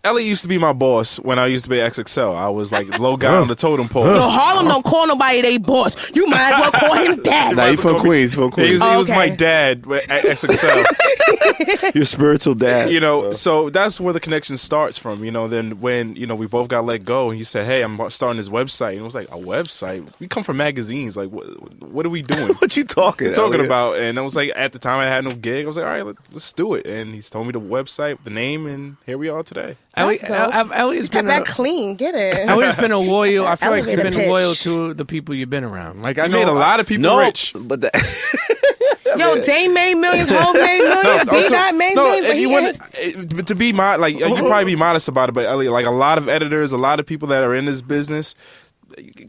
Elliot used to be my boss when I used to be at XXL. I was like low guy on the totem pole. No, Harlem don't call nobody they boss. You might as well call him dad. Nah, he's from Queens. He was my dad at XXL. Your spiritual dad. You know, so that's where the connection starts from. You know, then when we both got let go, and he said, "Hey, I'm starting this website," and it was like, "A website? We come from magazines. Like, what are we doing? What you talking about?" And I was like, at the time I had no gig. I was like, "All right, let's do it." And he's told me the website, the name, and here we are today. Elliott's been that clean. Get it. Elliott's been a loyal. I feel like you've been loyal to the people you've been around. Like I made a lot of people rich, but Yo, Dame made millions, Hov made millions, B.Dot made millions. But to be you probably be modest about it, but Elliot, like a lot of editors, a lot of people that are in this business,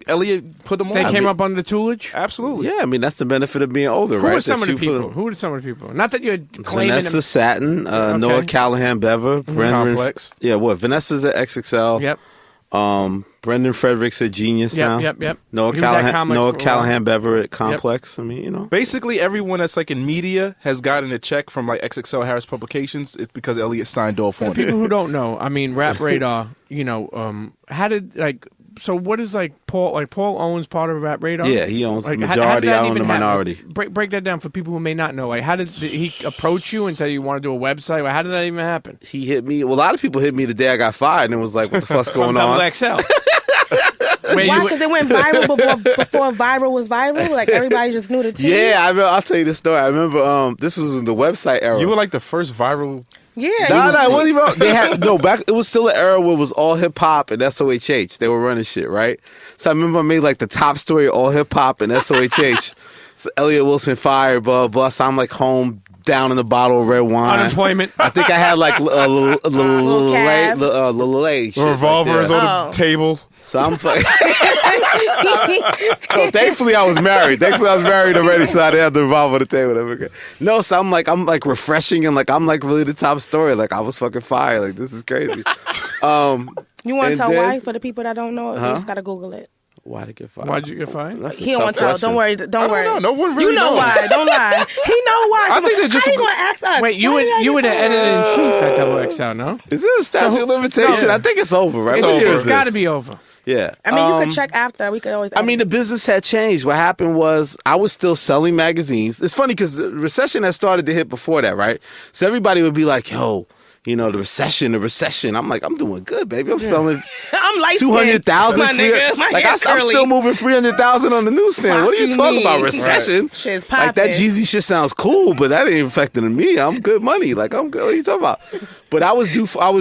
Elliot put them on. They came up under the tutelage? Absolutely. Yeah, I mean, that's the benefit of being older, right? Who are some of the people? Not that you're claiming Vanessa Satin, Noah Callahan Bever, Brendan. Complex. Yeah, what? Vanessa's at XXL. Yep. Brendan Frederick's at Genius now. Yep. Noah Callahan Bever at Complex. Yep. I mean, you know. Basically, everyone that's like in media has gotten a check from like XXL Harris Publications. It's because Elliot signed off on it. People who don't know, I mean, Rap Radar, you know, how did, like, so what is like Paul owns part of Rap Radar? Yeah, he owns the majority. I own the minority. Break that down for people who may not know. Like, how did he approach you and tell you want to do a website? Like, how did that even happen? He hit me. Well, a lot of people hit me the day I got fired and was like, "What the fuck's going on?" XXL. Why? Because it went viral before viral was viral. Like everybody just knew the team. Yeah, I'll tell you the story. I remember this was in the website era. You were like the first viral. Yeah. It wasn't even. They had back. It was still an era where it was all hip hop and SOHH. They were running shit, right? So I remember I made like the top story, all hip hop and SOHH. So Elliott Wilson fired, blah blah. So I'm like home, down in the bottle of red wine. Unemployment. I think I had like a revolvers on the table. So I'm like, so thankfully I was married. Already, so I didn't have the revolver on the table. No, so I'm like refreshing and like I'm like really the top story. Like I was fucking fired. Like this is crazy. You want to tell why for the people that don't know? You just gotta Google it. Why'd it get fired? Why'd you get fired? He don't want to tell. Don't worry. Don't worry. No one really You know why. Don't lie. He know why. I think they're just. How you gonna ask us? Wait, you were the editor-in-chief at XXL, no? Is there a statute of limitation? I think it's over, right? It's got to be over. Yeah. I mean, you could check after. We could always. I mean, the business had changed. What happened was I was still selling magazines. It's funny because the recession had started to hit before that, right? So everybody would be like, "Yo, you know, the recession. I'm like, I'm doing good, baby. I'm selling I'm like 200,000. Like I'm still moving 300,000 on the newsstand. What are you talking about? Recession? Right. Shit's popping. Like that Jeezy shit sounds cool, but that ain't affecting me. I'm good money. Like I'm good. What are you talking about? But I was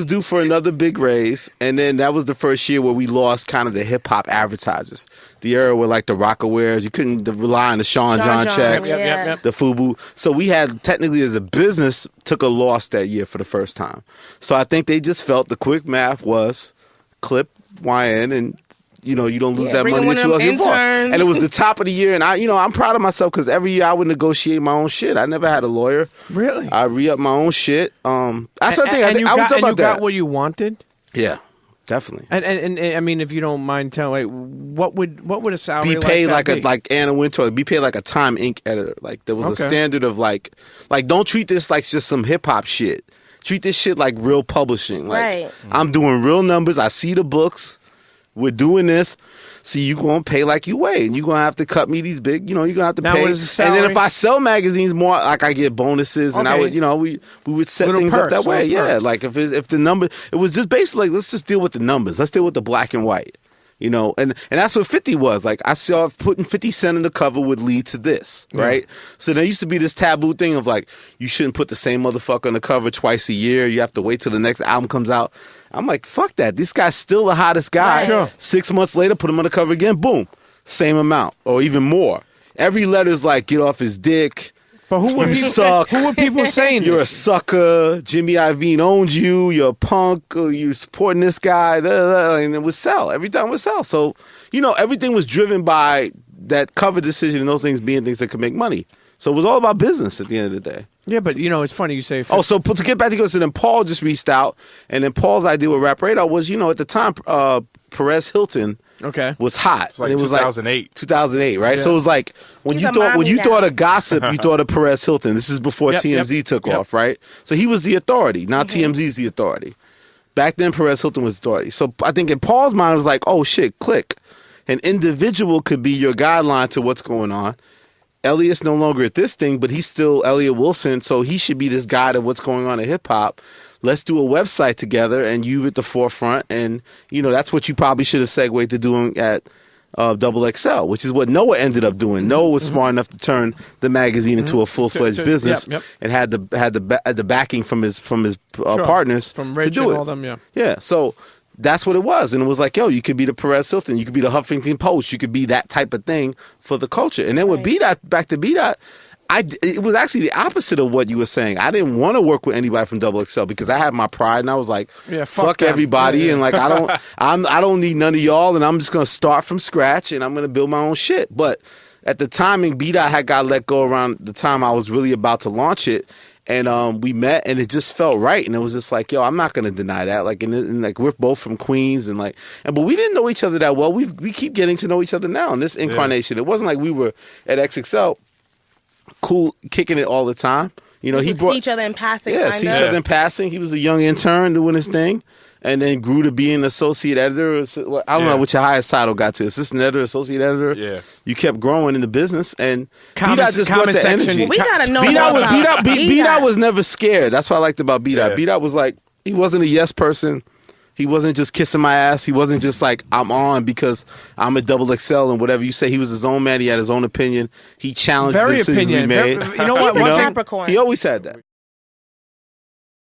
due for another big raise, and then that was the first year where we lost kind of the hip hop advertisers. The era where like the Rockawares, you couldn't rely on the Sean John checks, the FUBU. So we had technically as a business took a loss that year for the first time. So I think they just felt the quick math was clip YN and you don't lose that money that you lost before. And it was the top of the year, and I'm proud of myself because every year I would negotiate my own shit. I never had a lawyer. Really? I re-up my own shit. That's the thing. I was talking about that. And you got what you wanted? Yeah. Definitely. And I mean, if you don't mind telling, what would a salary be paid like Anna Wintour? Be paid like a Time Inc. editor. Like there was a standard of like don't treat this like just some hip hop shit. Treat this shit like real publishing. Like right. I'm doing real numbers. I see the books. We're doing this. So you gonna pay like you weigh, and you gonna have to cut me these big. You're gonna have to pay. What is the salary? And then if I sell magazines more, like I get bonuses, and I would, we would set little things perks, up that way. Yeah, perks. like if the number, it was just basically like, let's just deal with the numbers. Let's deal with the black and white. And that's what 50 was. Like I saw putting 50 Cent in the cover would lead to this, right? So there used to be this taboo thing of like you shouldn't put the same motherfucker on the cover twice a year. You have to wait till the next album comes out. I'm like, fuck that. This guy's still the hottest guy. Right. Sure. 6 months later, put him on the cover again. Boom, same amount or even more. Every letter's like, get off his dick. But who were people saying You're this? a sucker. Jimmy Iovine owns you. You're a punk. You're supporting this guy. And it would sell. Every time it would sell. So, everything was driven by that cover decision and those things being things that could make money. So it was all about business at the end of the day. Yeah, but it's funny you say. So to get back to go, so then Paul just reached out, and then Paul's idea with Rap Radar was, at the time, Perez Hilton. Okay. Was hot. It's like it was 2008. 2008, right? Yeah. So it was like when you thought of gossip, you thought of Perez Hilton. This is before TMZ took off, right? So he was the authority. Now TMZ's the authority. Back then, Perez Hilton was authority. So I think in Paul's mind, it was like, oh shit, click. An individual could be your guideline to what's going on. Elliott's no longer at this thing, but he's still Elliott Wilson, so he should be this guide of what's going on in hip hop. Let's do a website together, and you at the forefront, and that's what you probably should have segued to doing at XXL, which is what Noah ended up doing. Noah was smart enough to turn the magazine into a full-fledged business, and had the backing from his partners from Rich to do and it. all them, Yeah, so that's what it was, and it was like, yo, you could be the Perez Hilton, you could be the Huffington Post, you could be that type of thing for the culture. And then with B.Dot, back to B.Dot, it was actually the opposite of what you were saying. I didn't want to work with anybody from XXL because I had my pride, and I was like, fuck everybody, and like I don't need none of y'all, and I'm just gonna start from scratch, and I'm gonna build my own shit. But at the timing, B.Dot had got let go around the time I was really about to launch it. And we met, and it just felt right, and it was just like, yo, I'm not gonna deny that. Like, and like we're both from Queens, but we didn't know each other that well. We keep getting to know each other now in this incarnation. It wasn't like we were at XXL, cool, kicking it all the time. He brought see each other in passing. Yeah, see each other in passing. He was a young intern doing his thing, and then grew to being associate editor. I don't know what your highest title got to. Assistant editor, associate editor. Yeah. You kept growing in the business, and Comment B.Dot just brought the section. energy. Well, we gotta know more about B.Dot was never scared. That's what I liked about B.Dot. Yeah. B.Dot was like, he wasn't a yes person. He wasn't just kissing my ass. He wasn't just like, I'm on because I'm a XXL and whatever you say. He was his own man. He had his own opinion. He challenged the decisions we made. You know what? He's a Capricorn. He always had that.